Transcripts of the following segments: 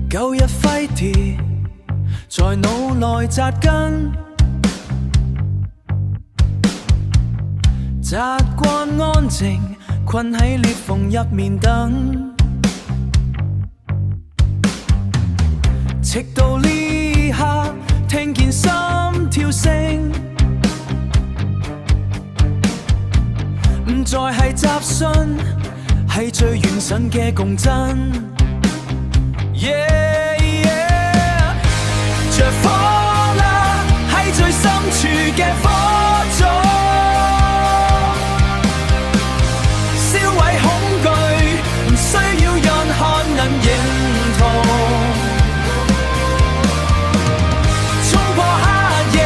舊日揮跌在腦內扎根，習慣安靜，困喺裂縫入面等，直到呢刻聽見心跳聲，唔再係雜訊，係最原神嘅共振。着火啦，喺最深處嘅火種，燒毀恐懼，唔需要任何人認同。衝破黑夜，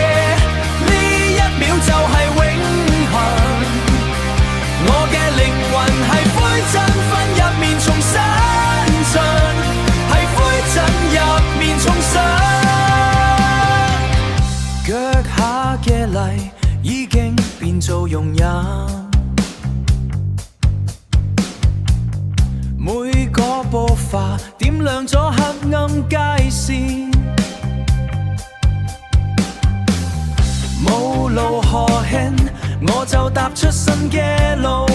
呢一秒就係永恆。我嘅靈魂係灰燼分入面重新進，係灰燼入面重新。腳下嘅泥已經變做容忍，每個步伐點亮咗黑暗界線，無路可行，我就踏出新嘅路，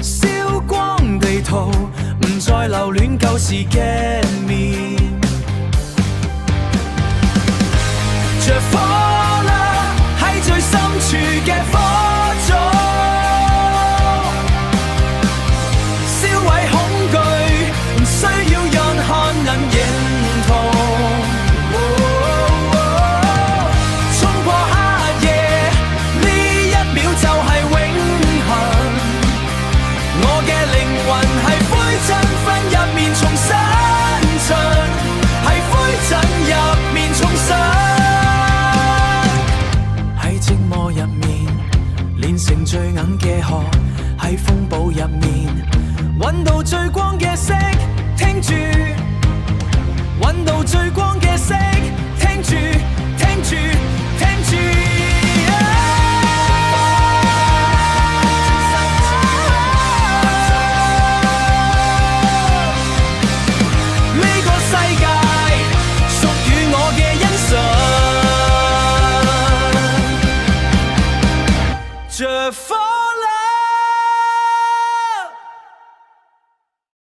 燒光地圖，唔再留戀舊時嘅面。着火啦，喺最深處嘅火種，燒毀恐懼，唔需要任何人認同。衝破黑夜，呢一秒就係永恆。我嘅靈魂係灰燼分入面重新進，係灰燼入面重新。寂寞入面煉成最硬嘅殼，喺風暴入面揾到最光嘅色，聽住揾到最光嘅色，聽住聽住